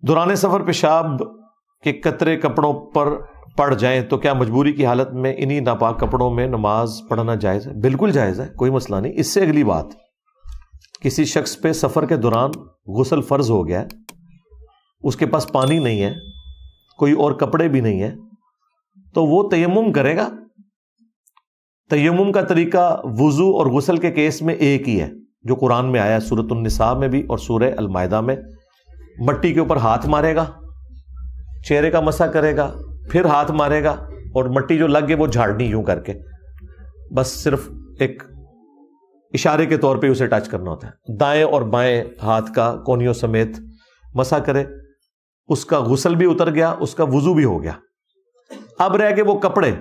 دوران سفر پیشاب کے قطرے کپڑوں پر پڑ جائیں تو کیا مجبوری کی حالت میں انہی ناپاک کپڑوں میں نماز پڑھنا جائز ہے؟ بالکل جائز ہے، کوئی مسئلہ نہیں۔ اس سے اگلی بات، کسی شخص پہ سفر کے دوران غسل فرض ہو گیا ہے، اس کے پاس پانی نہیں ہے، کوئی اور کپڑے بھی نہیں ہے، تو وہ تیمم کرے گا۔ تیمم کا طریقہ وضو اور غسل کے کیس میں ایک ہی ہے جو قرآن میں آیا ہے، سورۃ النساء میں بھی اور سورہ المائدہ میں۔ مٹی کے اوپر ہاتھ مارے گا، چہرے کا مسح کرے گا، پھر ہاتھ مارے گا، اور مٹی جو لگ گئے وہ جھاڑنی یوں کر کے، بس صرف ایک اشارے کے طور پہ اسے ٹچ کرنا ہوتا ہے۔ دائیں اور بائیں ہاتھ کا کونیوں سمیت مسح کرے، اس کا غسل بھی اتر گیا، اس کا وضو بھی ہو گیا۔ اب رہ کے وہ کپڑے،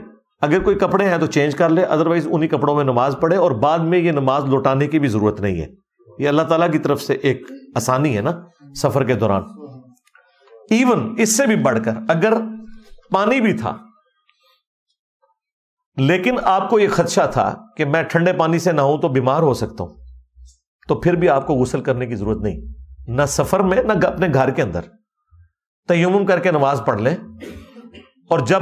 اگر کوئی کپڑے ہیں تو چینج کر لے، ادروائز انہی کپڑوں میں نماز پڑھے، اور بعد میں یہ نماز لوٹانے کی بھی ضرورت نہیں ہے۔ یہ اللہ تعالیٰ کی طرف سے ایک آسانی ہے نا سفر کے دوران۔ ایون اس سے بھی بڑھ کر اگر پانی بھی تھا لیکن آپ کو یہ خدشہ تھا کہ میں ٹھنڈے پانی سے نہاؤں تو بیمار ہو سکتا ہوں، تو پھر بھی آپ کو غسل کرنے کی ضرورت نہیں، نہ سفر میں نہ اپنے گھر کے اندر۔ تیمم کر کے نماز پڑھ لیں، اور جب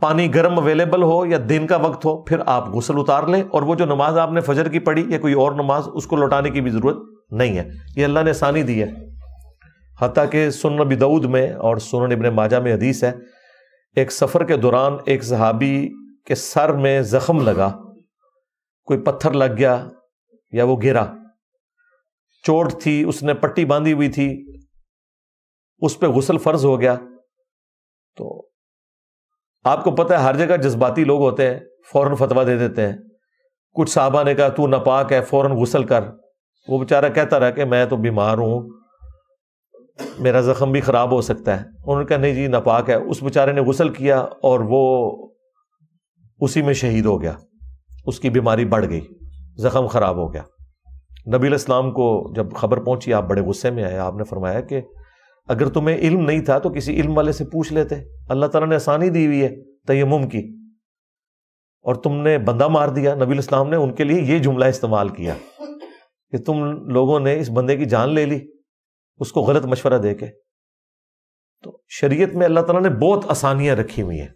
پانی گرم اویلیبل ہو یا دن کا وقت ہو پھر آپ غسل اتار لیں، اور وہ جو نماز آپ نے فجر کی پڑھی یا کوئی اور نماز، اس کو لوٹانے کی بھی ضرورت نہیں ہے۔ یہ اللہ نے آسانی دی ہے۔ حتیٰ کہ سنن ابی داؤد میں اور سنن ابن ماجہ میں حدیث ہے، ایک سفر کے دوران ایک صحابی کے سر میں زخم لگا، کوئی پتھر لگ گیا یا وہ گرا، چوٹ تھی، اس نے پٹی باندھی ہوئی تھی، اس پہ غسل فرض ہو گیا۔ تو آپ کو پتہ ہے ہر جگہ جذباتی لوگ ہوتے ہیں، فوراً فتویٰ دے دیتے ہیں۔ کچھ صحابہ نے کہا تو ناپاک ہے، فوراً غسل کر۔ وہ بیچارہ کہتا رہا کہ میں تو بیمار ہوں، میرا زخم بھی خراب ہو سکتا ہے۔ انہوں نے کہا نہیں جی ناپاک ہے۔ اس بیچارے نے غسل کیا اور وہ اسی میں شہید ہو گیا، اس کی بیماری بڑھ گئی، زخم خراب ہو گیا۔ نبی علیہ السلام کو جب خبر پہنچی آپ بڑے غصے میں آئے، آپ نے فرمایا کہ اگر تمہیں علم نہیں تھا تو کسی علم والے سے پوچھ لیتے، اللہ تعالیٰ نے آسانی دی ہوئی ہے تیمم کی، اور تم نے بندہ مار دیا۔ نبی علیہ السلام نے ان کے لیے یہ جملہ استعمال کیا کہ تم لوگوں نے اس بندے کی جان لے لی اس کو غلط مشورہ دے کے۔ تو شریعت میں اللہ تعالیٰ نے بہت آسانیاں رکھی ہوئی ہیں۔